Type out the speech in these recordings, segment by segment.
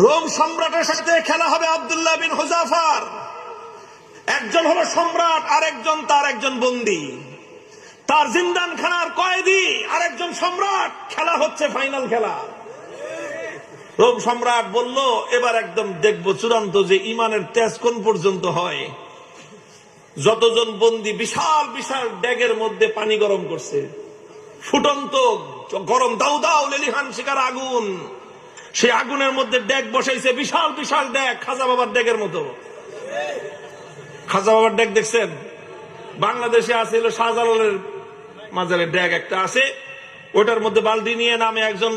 Rome সম্রাটের সাথে খেলা হবে আব্দুল্লাহ বিন হুযাফার। একজন হলো সম্রাট, আরেকজন তার একজন বন্দী, তার জিন্দানখানার কয়েদি, আরেকজন সম্রাট। খেলা হচ্ছে ফাইনাল খেলা। রোম সম্রাট বলল, এবার একদম দেখবো চূড়ান্ত যে ইমানের তেজ কোন পর্যন্ত হয়। যতজন বন্দী বিশাল বিশাল ড্যাগের মধ্যে পানি গরম করছে, ফুটন্ত গরম দাউ দাউ লেলিহান শিকার আগুন। সেই আগুনের মধ্যে ড্যাগ বসাইছে, বিশাল বিশাল ড্যাগ, খাজা বাবার ড্যাগের মতো। খাজা বাবার ড্যাগ দেখছেন? বাংলাদেশে আছে হলো শাহজালালের মাজারের ড্যাগ একটা আছে, ওটার মধ্যে বালতি নিয়ে নামে একজন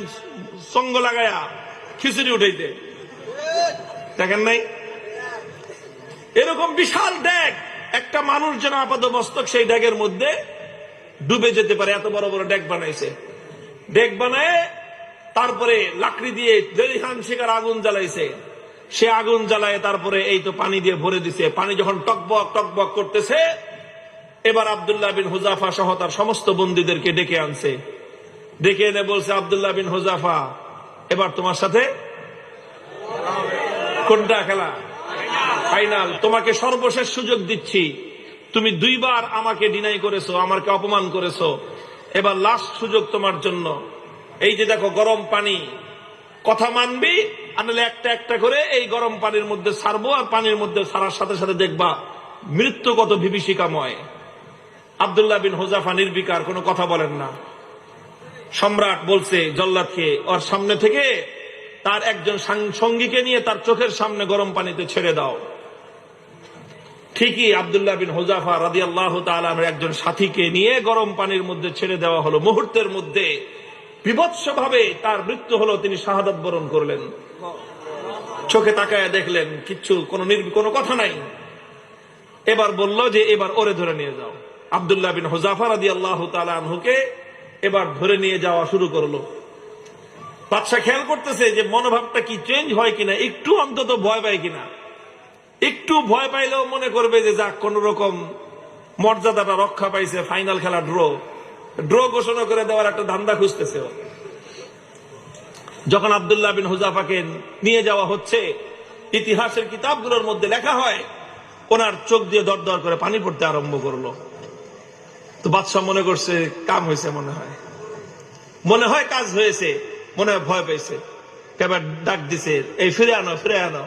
সঙ্গ লাগায়া খিচুড়ি উঠাইতে, দেখেন নাই? এরকম বিশাল ড্যাগ, একটা মানুষ যেন আপাত মস্তক সেই ড্যাগের মধ্যে ডুবে যেতে পারে, এত বড় বড় ড্যাগ বানাইছে। ড্যাগ বানায় তারপরে লাকড়ি দিয়ে লেলিহান শিকার আগুন জ্বালাইছে। সে আগুন জ্বালায় তারপরে এই তো পানি দিয়ে ভরে দিছে। পানি যখন টকবক টকবক করতেছে, এবার আব্দুল্লাহ বিন হুযাফা সহ তার সমস্ত বন্দীদেরকে ডেকে আনছে। ডেকে এনে বলছে, আব্দুল্লাহ বিন হুযাফা, এবার তোমার সাথে কোনটা খেলা? ফাইনাল। তোমাকে সর্বশেষ সুযোগ দিচ্ছি। তুমি দুইবার আমাকে ডিনাই করেছো, আমাকে অপমান করেছো, এবার লাস্ট সুযোগ তোমার জন্য। এই যে দেখো গরম পানি, কথা মানবি আনলে একটা একটা করে এই গরম পানির মধ্যে ছাড়বো, আর পানির মধ্যে ছাড়ার সাথে সাথে দেখবা মৃত্যু কত বিভীষিকাময়। আব্দুল্লাহ বিন হুযাফা নির্বিকার, কোনো কথা বলেন না। সম্রাট বলছে জল্লাদকে ওর সামনে থেকে তার একজন সঙ্গীকে নিয়ে তার চোখের সামনে গরম পানিতে ছেড়ে দাও। ঠিকই আব্দুল্লাহ বিন হুযাফা রাদিয়াল্লাহু তাআলা একজন সাথীকে নিয়ে গরম পানির মধ্যে ছেড়ে দেওয়া হলো। মুহূর্তের মধ্যে বিভৎসভাবে তার মৃত্যু হলো, তিনি শাহাদাত বরণ করলেন। চোখে তাকায় দেখলেন কিচ্ছু, কোনো কথা নাই। এবার বলল যে এবার ওরে ধরে নিয়ে যাও। আব্দুল্লাহ বিন হুযাফা রাদিয়াল্লাহু তাআলা আনহুকে এবার ধরে নিয়ে যাওয়া শুরু করলো। বাদশা খেয়াল করতেছে যে মনোভাবটা কি চেঞ্জ হয় কিনা, একটু অন্তত ভয় পায় কিনা। একটু ভয় পাইলেও মনে করবে যে যাক কোন রকম মর্যাদাটা রক্ষা পাইছে, ফাইনাল খেলা ড্র ঘোষণা করে দেওয়ার একটা ধান্দা খুঁজতেছে। যখন আব্দুল্লাহ বিন হুযাফাকে নিয়ে যাওয়া হচ্ছে, ইতিহাসের কিতাবগুলোর মধ্যে লেখা হয় ওনার চোখ দিয়ে দর দর করে পানি পড়তে আরম্ভ করলো। তো বাদশা মনে করছে কাম হয়েছে, মনে হয় কাজ হয়েছে, মনে হয় ভয় পেয়েছে। এবার ডাক দিছে, এই ফিরে আনো, ফিরে আনো।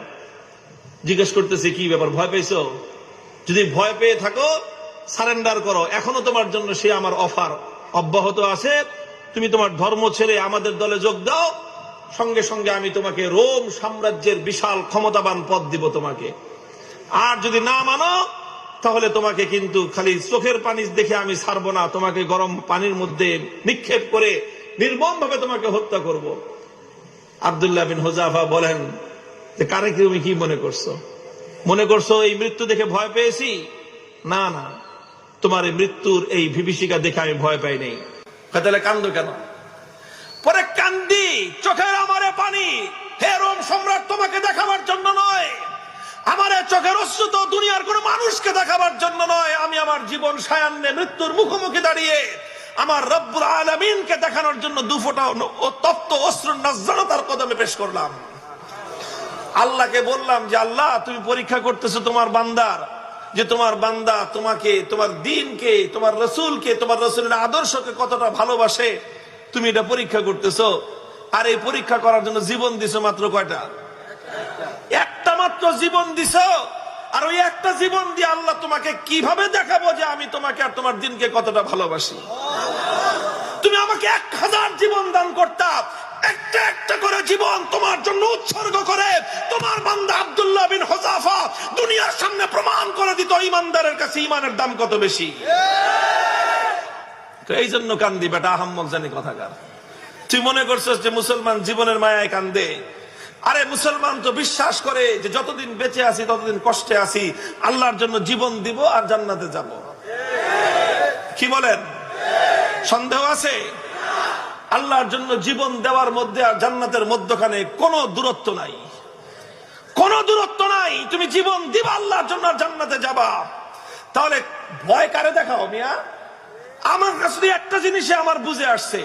জিজ্ঞেস করতেছে কি ব্যাপার, ভয় পেয়েছো? যদি ভয় পেয়ে থাকো সারেন্ডার করো, এখনো তোমার জন্য সে আমার অফার অব্যাহত আছে। তুমি তোমার ধর্ম ছেড়ে আমাদের দলে যোগ দাও, সঙ্গে সঙ্গে আমি তোমাকে রোম সাম্রাজ্যের বিশাল ক্ষমতাবান পদ দিব তোমাকে। আর যদি না মানো তাহলে তোমাকে কিন্তু খালি চোখের পানি দেখে আমি ছাড়বো না, তোমাকে গরম পানির মধ্যে নিক্ষেপ করে নির্মম ভাবে তোমাকে হত্যা করব। আব্দুল্লাহ বিন হুযাফা বলেন যে কারে তুমি কি মনে করছো এই মৃত্যু দেখে ভয় পেয়েছি? না না, তোমার এই মৃত্যুর এই বিভীষিকা দেখে আমি ভয় পাই নাই। তাহলে কান্দো কেন? পরে কান্দি, চোখের আমারে পানি, হে রোম সম্রাট, তোমাকে দেখাবার জন্য নয়, আমার চোখের অশ্রু তো দুনিয়ার কোন মানুষকে দেখাবার জন্য নয়। আমি আমার জীবন সায়ান্নে মৃত্যুর মুখোমুখি দাঁড়িয়ে আমার রব্বুল আলামিনকে দেখানোর জন্য দুফোঁটা তপ্ত অশ্রুর নায্জারা তার কদমে পেশ করলাম। আল্লাহকে বললাম যে আল্লাহ, তুমি পরীক্ষা করতেছো তোমার বান্দার, যে তোমার বান্দা তোমাকে, তোমার দ্বীনকে, তোমার রাসূলকে, তোমার রাসূলের আদর্শকে কতটা ভালোবাসে, তুমি এটা পরীক্ষা করতেছো। আর এই পরীক্ষা করার জন্য জীবন দিছো মাত্র কয়টা? একটা মাত্র জীবন দিছো। আর ওই একটা জীবন দিয়ে আল্লাহ তোমাকে কিভাবে দেখাবো যে আমি তোমাকে আর তোমার দ্বীনকে কতটা ভালোবাসি? তুমি আমাকে 1000 জীবন দান করতা, একটা একটা করে জীবন তোমার জন্য উৎসর্গ করে তোমার বান্দা আব্দুল্লাহ বিন হুযাফা দুনিয়ার সামনে প্রমাণ করে দিত ইমানদারের কাছে ইমানের দাম কত বেশি। তো এই জন্য কান্দি বেটা, আহাম্মক জানি কথাকার। তুই মনে করছিস যে মুসলমান জীবনের মায়ায় কান্দে? আরে মুসলমান তো বিশ্বাস করে যে যতদিন বেঁচে আছি ততদিন কষ্টে আছি, আল্লাহর জন্য জীবন দিব আর জান্নাতে যাব। কি বলেন? সন্দেহ আছে? আল্লাহর জন্য জীবন দেওয়ার মধ্যে আর জান্নাতের মধ্যখানে কোনো দূরত্ব নাই, কোনো দূরত্ব নাই। তুমি জীবন দিবা আল্লাহর জন্য আর জান্নাতে যাবা। তাহলে ভয় কারে দেখাও মিয়া? আমার কাছে একটা জিনিসে আমার বুঝে আসছে,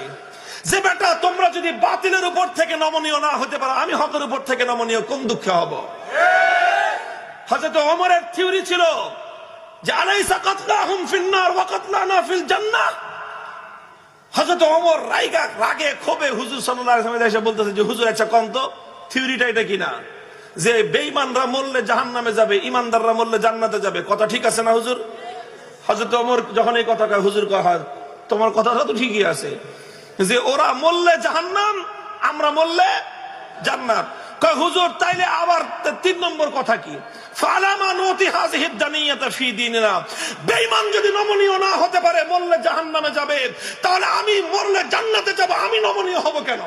যে বেটা তোমরা যদি বাতিলের উপর থেকে নমনীয় না হতে পারো, আমি হকের উপর থেকে নমনীয় কোন দুঃখে হব? হযরত ওমরের থিওরি ছিল যে আলাইসা কাতলাহুম ফিন্নার ওয়া কাতলানা ফিল জান্নাহ। হযরত ওমর রাগে ক্ষোভে হুজুর সাল্লাল্লাহু আলাইহি ওয়াসাল্লাম এসে বলতেছে যে হুজুর আচ্ছা কোন তো থিওরিটা এটা কিনা, যে বেঈমানরা মরলে জাহান্নামে যাবে, ইমানদাররা মরলে জান্নাতে যাবে, কথা ঠিক আছে না হুজুর? হযরত ওমর যখন এই কথা কয়, হুজুর কয় তোমার কথাটা তো ঠিকই আছে, যে ওরা মরলে জাহান্নাম, আমরা মরলে জান্নাত। কয় হুজুর তাইলে আবার 3 নম্বর কথা কি? ফালামা নুতি হাযিহিদ দানিয়াতা ফি দীনিনা। বেঈমান যদি নমনীয় না হতে পারে, মরলে জাহান্নামে যাবে, তাহলে আমি মরলে জান্নাতে যাব, আমি নমনীয় হব কেন?